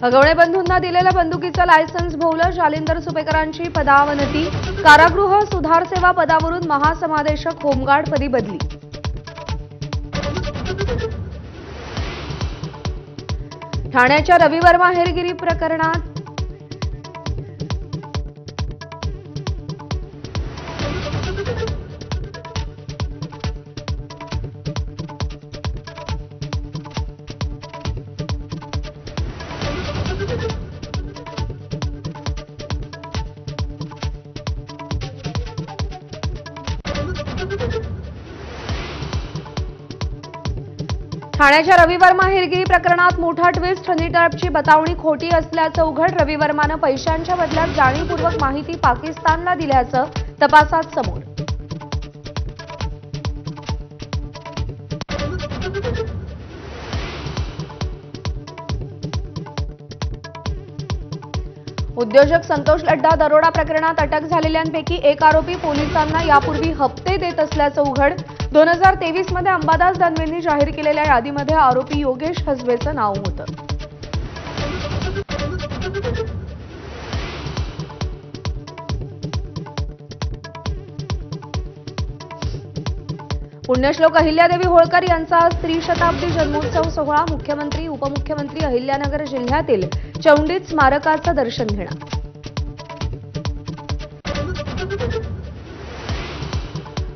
हगवणे बंधूंना दिलेल्या बंदुकीचं लायसन्स भोवलं, शालिंदर सुपेकरांची पदावनती, कारागृह सुधार सेवा पदावरून महासमादेशक होमगार्ड पदी बदली। ठाण्याच्या रवी वर्मा हेरगिरी प्रकरणात ठाण्याच्या रवी वर्मा हेरगिरी प्रकरणात मोठा ट्विस्ट, हनी ट्रॅपची बतावणी खोटी असल्याचं उघड। रवी वर्मानं पैशांच्या बदल्यात जाणीवपूर्वक माहिती पाकिस्तानला दिल्याचं तपासात समोर। उद्योजक संतोष लड्डा दरोडा प्रकरणात अटक झालेल्यांपैकी एक आरोपी पोलिसांना यापूर्वी हप्ते देत असल्याचं उघड। 2023 मध्ये अंबादास दानवेंनी जाहीर केलेल्या यादीमध्ये आरोपी योगेश हसबेचं नाव होतं। पुण्यश्लोक अहिल्यादेवी होळकर यांचा आज त्रिशताब्दी जन्मोत्सव सोहळा। मुख्यमंत्री उपमुख्यमंत्री अहिल्यानगर जिल्ह्यातील चौंडीत स्मारकाचं दर्शन घेणार।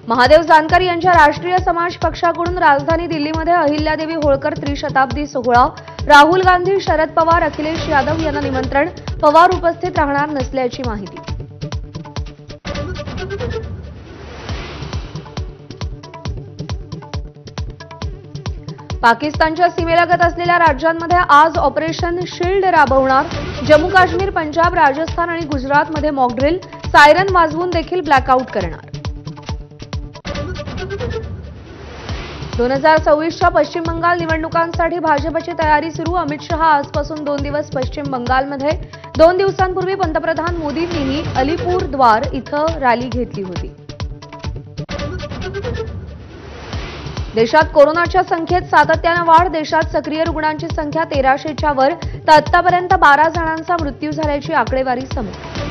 महादेव जानकर यांच्या राष्ट्रीय समाज पक्षाकडून राजधानी दिल्लीमध्ये अहिल्यादेवी होळकर त्रिशताब्दी सोहळा। राहुल गांधी, शरद पवार, अखिलेश यादव यांना निमंत्रण, पवार उपस्थित राहणार नसल्याची माहिती। पाकिस्तानच्या सीमेलगत असलेल्या राज्यांमध्ये आज ऑपरेशन शील्ड राबवणार। जम्मू काश्मीर, पंजाब, राजस्थान आणि गुजरातमध्ये मॉकड्रिल, सायरन वाजवून देखील ब्लॅकआउट करणार। 2024च्या पश्चिम बंगाल निवडणुकांसाठी भाजपची तयारी सुरू। अमित शहा आजपासून 2 दिवस पश्चिम बंगालमध्ये। 2 दिवसांपूर्वी पंतप्रधान मोदींनीही अलीपुरद्वार इथं रॅली घेतली होती। देशात कोरोनाच्या संख्येत सातत्यानं वाढ। देशात सक्रिय रुग्णांची संख्या 1300च्या वर, तर आतापर्यंत 12 जणांचा मृत्यू झाल्याची आकडेवारी समोर।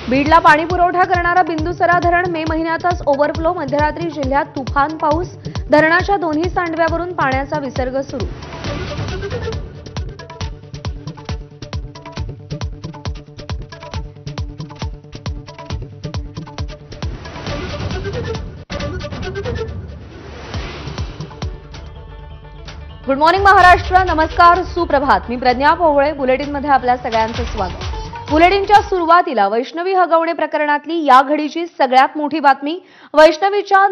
बीडला पाणी पुरवठा करणारा बिंदुसरा धरण मे महिन्यातच ओव्हरफ्लो। मध्यरात्री जिल्ह्यात तुफान पाऊस, धरणाच्या दोन्ही सांडव्यावरून पाण्याचा विसर्ग सुरू। गुड मॉर्निंग महाराष्ट्र, नमस्कार, सुप्रभात। मी प्रज्ञा पोवळे, बुलेटिनमध्ये आपल्या सगळ्यांचं स्वागत। बुलेटिनच्या सुरुवातीला वैष्णवी हगवणे प्रकरणातली या घडीची सगळ्यात मोठी बातमी। वैष्णवीच्या